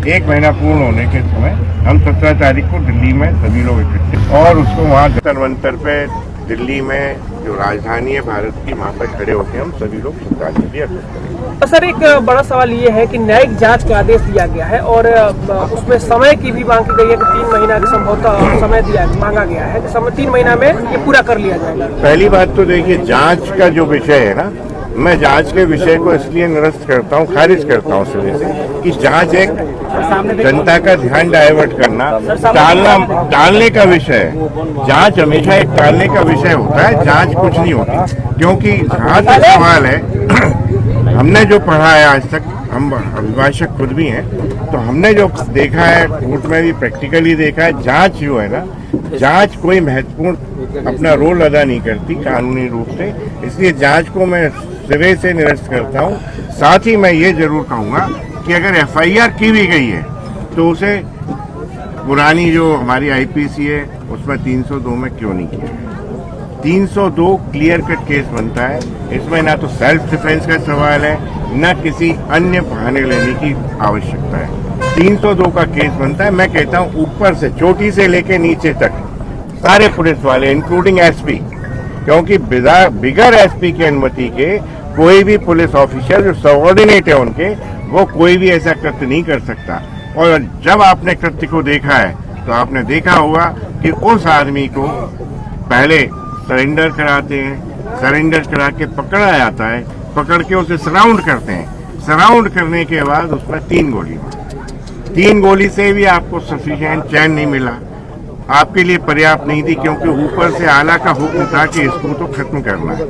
1 महीना पूर्ण होने के समय हम 17 तारीख को दिल्ली में सभी लोग इकट्ठे और उसको वहाँ जंतर मंतर पे दिल्ली में जो राजधानी है भारत की, वहाँ पर खड़े होकर हम सभी लोग श्रद्धांजलि अर्पित करेंगे। सर, एक बड़ा सवाल ये है कि न्यायिक जांच का आदेश दिया गया है और उसमें समय की भी मांग की गई है कि 3 महीना का संभवतः समय मांगा गया है कि 3 महीना में ये पूरा कर लिया जाएगा। पहली बात तो देखिए, जांच का जो विषय है ना, मैं जांच के विषय को इसलिए निरस्त करता हूँ, खारिज करता हूँ सिरे से कि जांच एक जनता का ध्यान डाइवर्ट करना, टालने का विषय है। जांच हमेशा एक टालने का विषय होता है, जांच कुछ नहीं होती। क्योंकि जहाँ तक सवाल है, हमने जो पढ़ा है आज तक, हम अभिभाषक खुद भी हैं, तो हमने जो देखा है कोर्ट में भी प्रैक्टिकली देखा है, जांच जो है ना, जांच कोई महत्वपूर्ण अपना रोल अदा नहीं करती कानूनी रूप से। इसलिए जांच को मैं सिरे से निरस्त करता हूं। साथ ही मैं ये जरूर कहूंगा कि अगर एफआईआर की भी गई है तो उसे पुरानी जो हमारी आईपीसी है उसमें 302 में क्यों नहीं किया। 302 क्लियर कट केस बनता है। इसमें ना तो सेल्फ डिफेंस का सवाल है, न किसी अन्य बहाने लेने की आवश्यकता है। 302 का केस बनता है। मैं कहता हूं ऊपर से, चोटी से लेके नीचे तक सारे पुलिस वाले इंक्लूडिंग एसपी, क्योंकि बिगर एसपी की अनुमति के कोई भी पुलिस ऑफिसर जो सबऑर्डिनेट है उनके, वो कोई भी ऐसा कृत्य नहीं कर सकता। और जब आपने कृत्य को देखा है तो आपने देखा होगा कि उस आदमी को पहले सरेंडर कराते हैं, सरेंडर करा के पकड़ा जाता है, पकड़ के उसे सराउंड करते हैं। सराउंड करने के बाद उसमें 3 गोली मारी। 3 गोली से भी आपको सफिशिएंट चैन नहीं मिला, आपके लिए पर्याप्त नहीं थी, क्योंकि ऊपर से आला का हुक्म था कि इसको तो खत्म करना है।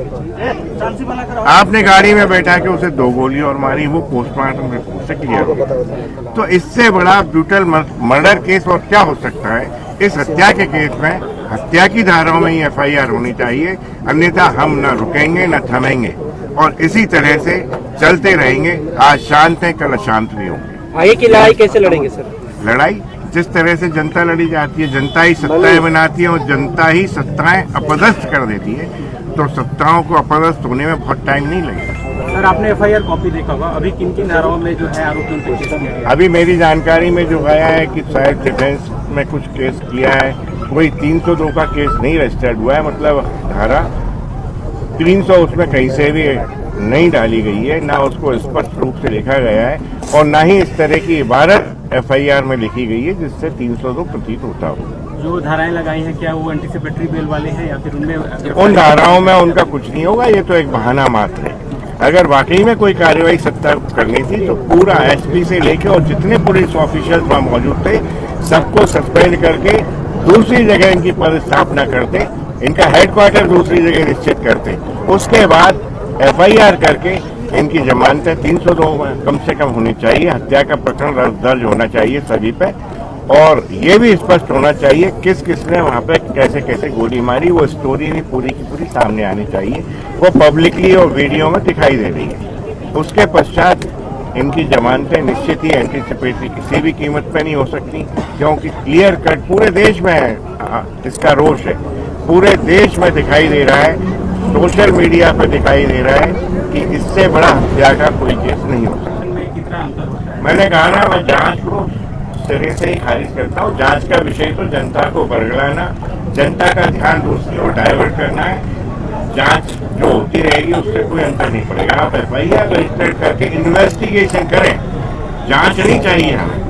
आपने गाड़ी में बैठा के उसे 2 गोली और मारी, वो पोस्टमार्टम रिपोर्ट से क्लियर हो। तो इससे बड़ा ब्रूटल मर्डर केस और क्या हो सकता है। इस हत्या के केस में हत्या की धाराओं में ही एफआईआर होनी चाहिए, अन्यथा हम न रुकेंगे न थमेंगे और इसी तरह से चलते रहेंगे। आज शांत है, कल अशांत भी होंगे। आगे की लड़ाई कैसे लड़ेंगे सर? लड़ाई जिस तरह से जनता लड़ी जाती है, जनता ही सत्ताएं बनाती है और जनता ही सत्ताएं अपदस्थ कर देती है, तो सत्ताओं को अपदस्थ होने में बहुत टाइम नहीं लगेगा। सर, आपने एफआईआर कॉपी देखा होगा, अभी किन धाराओं में जो है आरोपियों पे केस किया है? अभी मेरी जानकारी में जो आया है कि सेल्फ डिफेंस में कुछ केस किया है, कोई 302 का केस नहीं रजिस्टर्ड हुआ है। मतलब धारा 300 उसमें कहीं से भी नहीं डाली गई है, ना उसको स्पष्ट रूप से लिखा गया है और ना ही इस तरह की इबारत एफआईआर में लिखी गई है जिससे 302 प्रतीत होता हो। जो धाराएं लगाई हैं, क्या वो एंटीसिपेटरी बेल वाले हैं या फिर उनमें? उन धाराओं में उनका कुछ नहीं होगा, ये तो एक बहाना मात्र है। अगर वाकई में कोई कार्रवाई सत्ता करनी थी तो पूरा एसपी से लेके और जितने पुलिस ऑफिसर्स वहां मौजूद थे सबको सस्पेंड करके दूसरी जगह इनकी पदस्थापना करते, इनका हेडक्वार्टर दूसरी जगह निश्चित करते, उसके बाद एफआईआर करके इनकी जमानतें 302 में कम से कम होनी चाहिए। हत्या का प्रकरण दर्ज होना चाहिए सभी पे और ये भी स्पष्ट होना चाहिए किस किसने वहां पे कैसे कैसे गोली मारी, वो स्टोरी भी पूरी की पूरी सामने आनी चाहिए। वो पब्लिकली और वीडियो में दिखाई दे रही है। उसके पश्चात इनकी जमानतें निश्चित ही एंटीसिपेटरी किसी भी कीमत पे नहीं हो सकती, क्योंकि क्लियर कट पूरे देश में है, इसका रोष है, पूरे देश में दिखाई दे रहा है, सोशल मीडिया पर दिखाई दे रहा है कि इससे बड़ा हत्या का कोई केस नहीं हो सकता। मैंने कहा ना, मैं जांच को सिरे से ही खारिज करता हूँ। जांच का विषय तो जनता को बरगलाना, जनता का ध्यान दूसरी ओर डाइवर्ट करना है। जांच जो होती रहेगी उससे कोई अंतर नहीं पड़ेगा। आप एफआईआर रजिस्टर करके इन्वेस्टिगेशन करें, जांच नहीं चाहिए हमें।